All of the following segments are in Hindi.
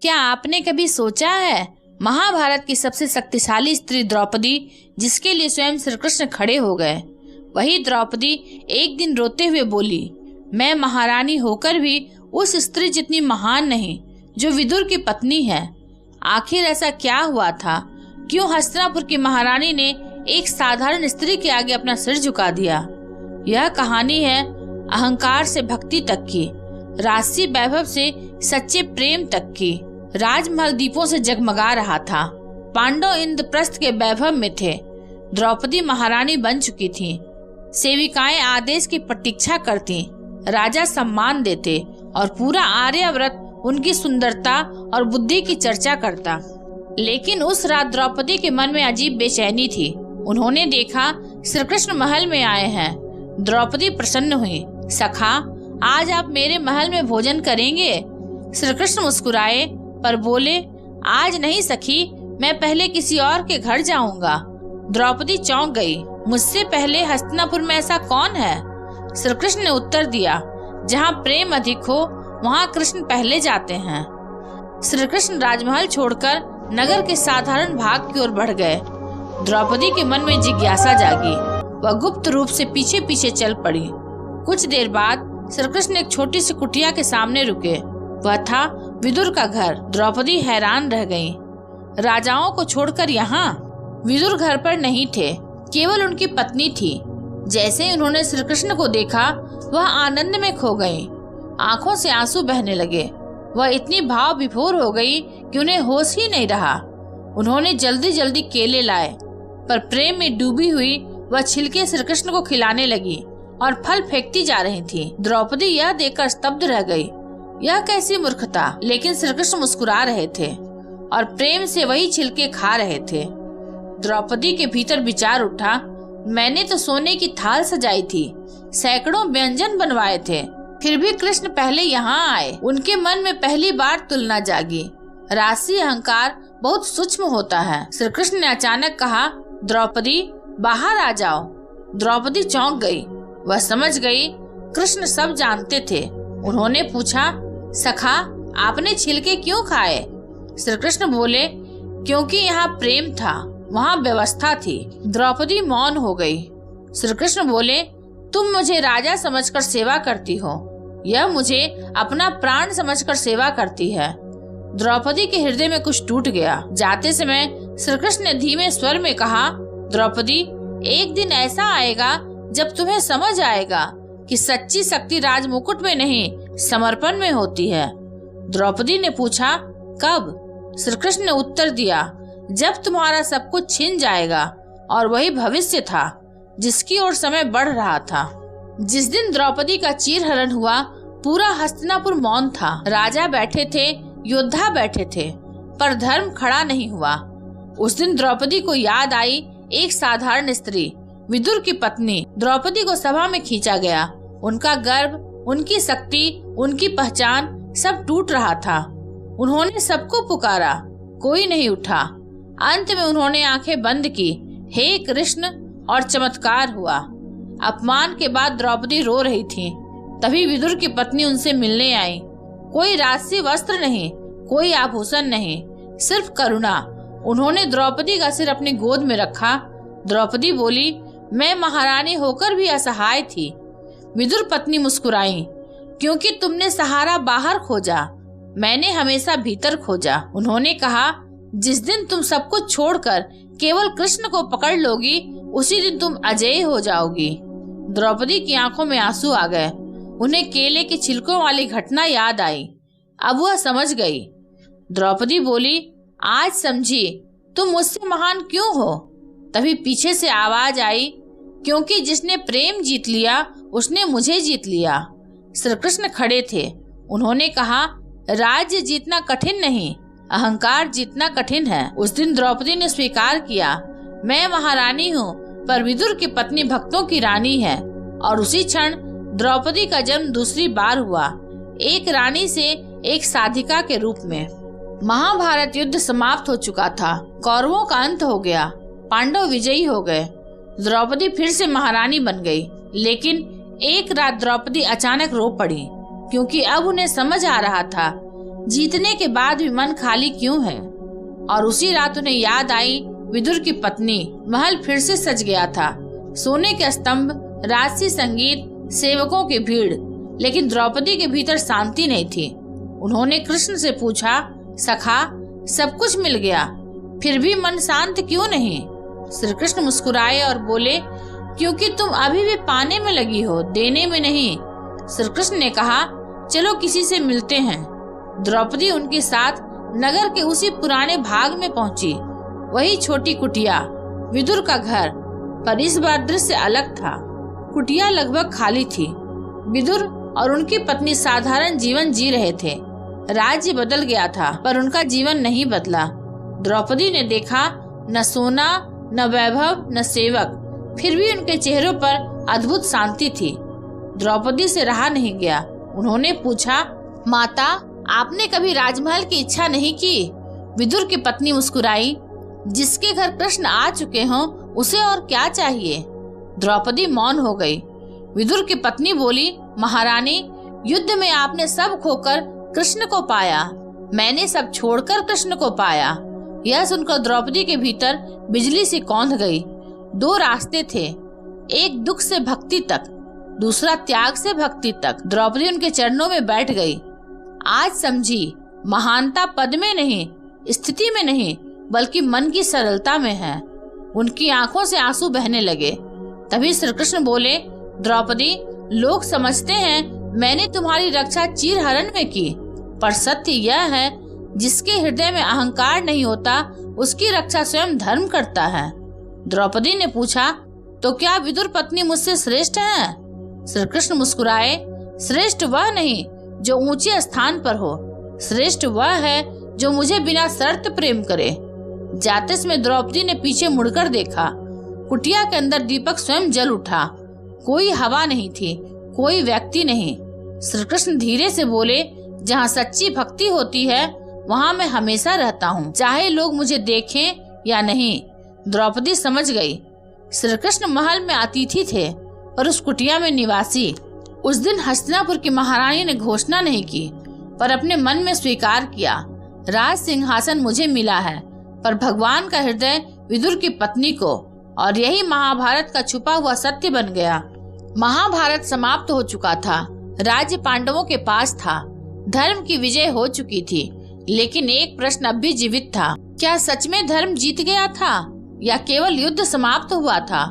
क्या आपने कभी सोचा है, महाभारत की सबसे शक्तिशाली स्त्री द्रौपदी, जिसके लिए स्वयं श्री कृष्ण खड़े हो गए, वही द्रौपदी एक दिन रोते हुए बोली, मैं महारानी होकर भी उस स्त्री जितनी महान नहीं जो विदुर की पत्नी है। आखिर ऐसा क्या हुआ था? क्यों हस्तिनापुर की महारानी ने एक साधारण स्त्री के आगे अपना सिर झुका दिया? यह कहानी है अहंकार से भक्ति तक की, राजसी वैभव से सच्चे प्रेम तक की। राजमहल दीपों से जगमगा रहा था। पांडव इंद्रप्रस्थ के वैभव में थे। द्रौपदी महारानी बन चुकी थी। सेविकाएं आदेश की प्रतीक्षा करती, राजा सम्मान देते और पूरा आर्यावर्त उनकी सुंदरता और बुद्धि की चर्चा करता। लेकिन उस रात द्रौपदी के मन में अजीब बेचैनी थी। उन्होंने देखा श्री कृष्ण महल में आए हैं। द्रौपदी प्रसन्न हुई। सखा, आज आप मेरे महल में भोजन करेंगे? श्री कृष्ण मुस्कुराए पर बोले, आज नहीं सखी, मैं पहले किसी और के घर जाऊंगा। द्रौपदी चौंक गई। मुझसे पहले हस्तिनापुर में ऐसा कौन है? श्री कृष्ण ने उत्तर दिया, जहाँ प्रेम अधिक हो वहाँ कृष्ण पहले जाते हैं। श्री कृष्ण राजमहल छोड़कर नगर के साधारण भाग की ओर बढ़ गए। द्रौपदी के मन में जिज्ञासा जागी। वह गुप्त रूप से पीछे पीछे चल पड़ी। कुछ देर बाद श्री कृष्ण एक छोटी सी कुटिया के सामने रुके। वह था विदुर का घर। द्रौपदी हैरान रह गई। राजाओं को छोड़कर यहाँ? विदुर घर पर नहीं थे, केवल उनकी पत्नी थी। जैसे ही उन्होंने श्री कृष्ण को देखा, वह आनंद में खो गई। आंखों से आंसू बहने लगे। वह इतनी भाव विभोर हो गई कि उन्हें होश ही नहीं रहा। उन्होंने जल्दी जल्दी केले लाए, पर प्रेम में डूबी हुई वह छिलके श्री कृष्ण को खिलाने लगी और फल फेंकती जा रही थी। द्रौपदी यह देखकर स्तब्ध रह गई। यह कैसी मूर्खता! लेकिन श्री कृष्ण मुस्कुरा रहे थे और प्रेम से वही छिलके खा रहे थे। द्रौपदी के भीतर विचार उठा, मैंने तो सोने की थाल सजाई थी, सैकड़ों व्यंजन बनवाए थे, फिर भी कृष्ण पहले यहाँ आए। उनके मन में पहली बार तुलना जागी। राजसी अहंकार बहुत सूक्ष्म होता है। श्री कृष्ण ने अचानक कहा, द्रौपदी बाहर आ जाओ। द्रौपदी चौंक गई। वह समझ गई कृष्ण सब जानते थे। उन्होंने पूछा, सखा, आपने छिलके क्यों खाए? श्री कृष्ण बोले, क्योंकि यहाँ प्रेम था, वहाँ व्यवस्था थी। द्रौपदी मौन हो गई। श्री कृष्ण बोले, तुम मुझे राजा समझकर सेवा करती हो, यह मुझे अपना प्राण समझकर सेवा करती है। द्रौपदी के हृदय में कुछ टूट गया। जाते समय श्री कृष्ण ने धीमे स्वर में कहा, द्रौपदी, एक दिन ऐसा आएगा जब तुम्हें समझ आएगा कि सच्ची शक्ति राजमुकुट में नहीं, समर्पण में होती है। द्रौपदी ने पूछा, कब? श्री कृष्ण ने उत्तर दिया, जब तुम्हारा सब कुछ छिन जाएगा। और वही भविष्य था जिसकी ओर समय बढ़ रहा था। जिस दिन द्रौपदी का चीरहरण हुआ, पूरा हस्तिनापुर मौन था। राजा बैठे थे, योद्धा बैठे थे, पर धर्म खड़ा नहीं हुआ। उस दिन द्रौपदी को याद आई एक साधारण स्त्री, विदुर की पत्नी। द्रौपदी को सभा में खींचा गया। उनका गर्व, उनकी शक्ति, उनकी पहचान सब टूट रहा था। उन्होंने सबको पुकारा, कोई नहीं उठा। अंत में उन्होंने आंखें बंद की। हे कृष्ण! और चमत्कार हुआ। अपमान के बाद द्रौपदी रो रही थी। तभी विदुर की पत्नी उनसे मिलने आई। कोई राजसी वस्त्र नहीं, कोई आभूषण नहीं, सिर्फ करुणा। उन्होंने द्रौपदी का सिर अपनी गोद में रखा। द्रौपदी बोली, मैं महारानी होकर भी असहाय थी। विदुर पत्नी मुस्कुराई, क्योंकि तुमने सहारा बाहर खोजा, मैंने हमेशा भीतर खोजा। उन्होंने कहा, जिस दिन तुम सब कुछ छोड़कर केवल कृष्ण को पकड़ लोगी, उसी दिन तुम अजेय हो जाओगी। द्रौपदी की आंखों में आंसू आ गए। उन्हें केले के छिलकों वाली घटना याद आई। अब वह समझ गई। द्रौपदी बोली, आज समझी तुम मुझसे महान क्यों हो। तभी पीछे से आवाज आई, क्योंकि जिसने प्रेम जीत लिया उसने मुझे जीत लिया। श्री कृष्ण खड़े थे। उन्होंने कहा, राज्य जीतना कठिन नहीं, अहंकार जीतना कठिन है। उस दिन द्रौपदी ने स्वीकार किया, मैं महारानी हूँ, पर विदुर की पत्नी भक्तों की रानी है। और उसी क्षण द्रौपदी का जन्म दूसरी बार हुआ, एक रानी से एक साधिका के रूप में। महाभारत युद्ध समाप्त हो चुका था। कौरवों का अंत हो गया। पांडव विजयी हो गए। द्रौपदी फिर से महारानी बन गई। लेकिन एक रात द्रौपदी अचानक रो पड़ी, क्योंकि अब उन्हें समझ आ रहा था जीतने के बाद भी मन खाली क्यों है? और उसी रात उन्हें याद आई विदुर की पत्नी। महल फिर से सज गया था, सोने के स्तंभ, राजसी संगीत, सेवकों की भीड़, लेकिन द्रौपदी के भीतर शांति नहीं थी। उन्होंने कृष्ण से पूछा, सखा, सब कुछ मिल गया, फिर भी मन शांत क्यों नहीं? श्री कृष्ण मुस्कुराए और बोले, क्योंकि तुम अभी भी पाने में लगी हो, देने में नहीं। श्री कृष्ण ने कहा, चलो किसी से मिलते हैं। द्रौपदी उनके साथ नगर के उसी पुराने भाग में पहुंची। वही छोटी कुटिया, विदुर का घर, पर इस बार दृश्य अलग था। कुटिया लगभग खाली थी। विदुर और उनकी पत्नी साधारण जीवन जी रहे थे। राज्य बदल गया था, पर उनका जीवन नहीं बदला। द्रौपदी ने देखा, न सोना, न वैभव, न सेवक, फिर भी उनके चेहरों पर अद्भुत शांति थी। द्रौपदी से रहा नहीं गया। उन्होंने पूछा, माता, आपने कभी राजमहल की इच्छा नहीं की? विदुर की पत्नी मुस्कुराई, जिसके घर कृष्ण आ चुके हों उसे और क्या चाहिए? द्रौपदी मौन हो गई। विदुर की पत्नी बोली, महारानी, युद्ध में आपने सब खोकर कृष्ण को पाया, मैंने सब छोड़कर कृष्ण को पाया। यह सुनकर द्रौपदी के भीतर बिजली सी कौंध गई। दो रास्ते थे, एक दुख से भक्ति तक, दूसरा त्याग से भक्ति तक। द्रौपदी उनके चरणों में बैठ गई। आज समझी, महानता पद में नहीं, स्थिति में नहीं, बल्कि मन की सरलता में है। उनकी आंखों से आंसू बहने लगे। तभी श्री कृष्ण बोले, द्रौपदी, लोग समझते हैं मैंने तुम्हारी रक्षा चीरहरण में की, पर सत्य यह है, जिसके हृदय में अहंकार नहीं होता उसकी रक्षा स्वयं धर्म करता है। द्रौपदी ने पूछा, तो क्या विदुर पत्नी मुझसे श्रेष्ठ है? श्री कृष्ण मुस्कुराए, श्रेष्ठ वह नहीं जो ऊंचे स्थान पर हो, श्रेष्ठ वह है जो मुझे बिना शर्त प्रेम करे। जाते समय द्रौपदी ने पीछे मुड़कर देखा। कुटिया के अंदर दीपक स्वयं जल उठा। कोई हवा नहीं थी, कोई व्यक्ति नहीं। श्री कृष्ण धीरे से बोले, जहाँ सच्ची भक्ति होती है वहाँ मैं हमेशा रहता हूँ, चाहे लोग मुझे देखें या नहीं। द्रौपदी समझ गई। श्री कृष्ण महल में अतिथि थे और उस कुटिया में निवासी। उस दिन हस्तिनापुर की महारानी ने घोषणा नहीं की, पर अपने मन में स्वीकार किया, राज सिंहासन मुझे मिला है, पर भगवान का हृदय विदुर की पत्नी को। और यही महाभारत का छुपा हुआ सत्य बन गया। महाभारत समाप्त हो चुका था, राज्य पांडवों के पास था, धर्म की विजय हो चुकी थी, लेकिन एक प्रश्न अब भी जीवित था, क्या सच में धर्म जीत गया था या केवल युद्ध समाप्त हुआ था?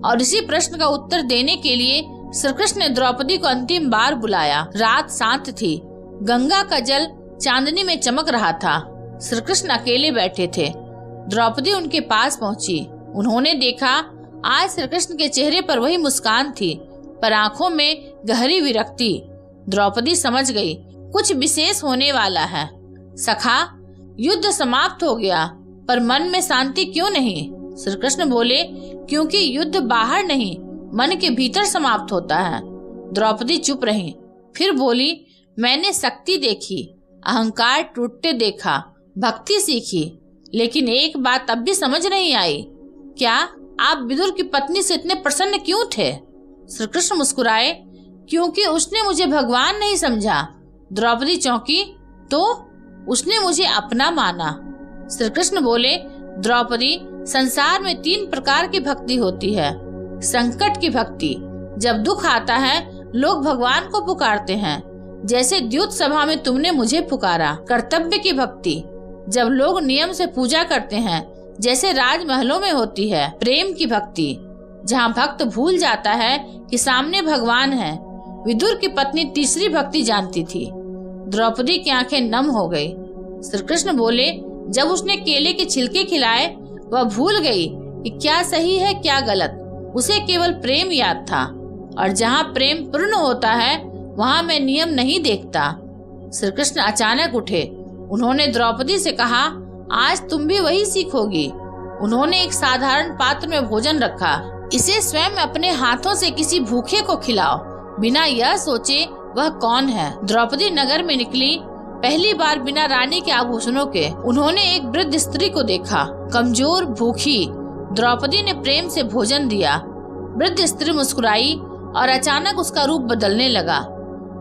और इसी प्रश्न का उत्तर देने के लिए श्री कृष्ण ने द्रौपदी को अंतिम बार बुलाया। रात शांत थी, गंगा का जल चांदनी में चमक रहा था। श्री कृष्ण अकेले बैठे थे। द्रौपदी उनके पास पहुंची। उन्होंने देखा, आज श्री कृष्ण के चेहरे पर वही मुस्कान थी, पर आंखों में गहरी विरक्ति। द्रौपदी समझ गई, कुछ विशेष होने वाला है। सखा, युद्ध समाप्त हो गया, पर मन में शांति क्यों नहीं? श्री कृष्ण बोले, क्योंकि युद्ध बाहर नहीं, मन के भीतर समाप्त होता है। द्रौपदी चुप रही, फिर बोली, मैंने शक्ति देखी, अहंकार टूटते देखा, भक्ति सीखी, लेकिन एक बात अब भी समझ नहीं आई, क्या आप विदुर की पत्नी से इतने प्रसन्न क्यों थे? श्री कृष्ण मुस्कुराए, क्योंकि उसने मुझे भगवान नहीं समझा। द्रौपदी चौंकी, तो उसने मुझे अपना माना। श्री कृष्ण बोले, द्रौपदी, संसार में 3 प्रकार की भक्ति होती है। संकट की भक्ति, जब दुख आता है लोग भगवान को पुकारते हैं, जैसे द्यूत सभा में तुमने मुझे पुकारा। कर्तव्य की भक्ति, जब लोग नियम से पूजा करते हैं, जैसे राजमहलों में होती है। प्रेम की भक्ति, जहाँ भक्त भूल जाता है कि सामने भगवान है। विदुर की पत्नी तीसरी भक्ति जानती थी। द्रौपदी की आंखें नम हो गई। श्री कृष्ण बोले, जब उसने केले के छिलके खिलाए वह भूल गई कि क्या सही है क्या गलत। उसे केवल प्रेम याद था, और जहाँ प्रेम पूर्ण होता है वहाँ मैं नियम नहीं देखता। श्री कृष्ण अचानक उठे। उन्होंने द्रौपदी से कहा, आज तुम भी वही सीखोगी। उन्होंने एक साधारण पात्र में भोजन रखा। इसे स्वयं अपने हाथों से किसी भूखे को खिलाओ, बिना यह सोचे वह कौन है। द्रौपदी नगर में निकली, पहली बार बिना रानी के आभूषणों के। उन्होंने एक वृद्ध स्त्री को देखा, कमजोर, भूखी। द्रौपदी ने प्रेम से भोजन दिया। वृद्ध स्त्री मुस्कुराई और अचानक उसका रूप बदलने लगा।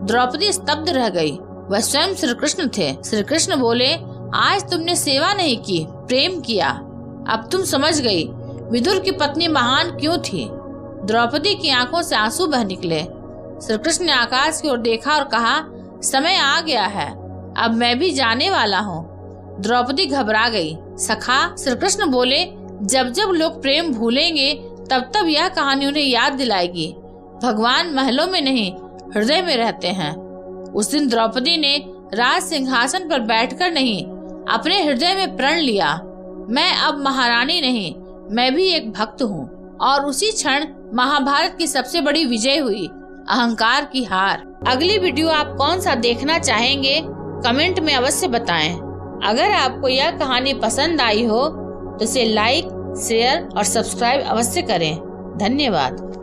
द्रौपदी स्तब्ध रह गई। वह स्वयं श्री कृष्ण थे। श्री कृष्ण बोले, आज तुमने सेवा नहीं की, प्रेम किया। अब तुम समझ गई विदुर की पत्नी महान क्यों थी। द्रौपदी की आंखों से आंसू बह निकले। श्री कृष्ण ने आकाश की ओर देखा और कहा, समय आ गया है, अब मैं भी जाने वाला हूँ। द्रौपदी घबरा गई। सखा, श्री कृष्ण बोले, जब जब लोग प्रेम भूलेंगे तब तब यह कहानी उन्हें याद दिलाएगी। भगवान महलों में नहीं, हृदय में रहते हैं। उस दिन द्रौपदी ने राज सिंहासन पर बैठकर नहीं, अपने हृदय में प्रण लिया, मैं अब महारानी नहीं, मैं भी एक भक्त हूँ। और उसी क्षण महाभारत की सबसे बड़ी विजय हुई, अहंकार की हार। अगली वीडियो आप कौन सा देखना चाहेंगे, कमेंट में अवश्य बताएं। अगर आपको यह कहानी पसंद आई हो तो इसे लाइक, शेयर और सब्सक्राइब अवश्य करें। धन्यवाद।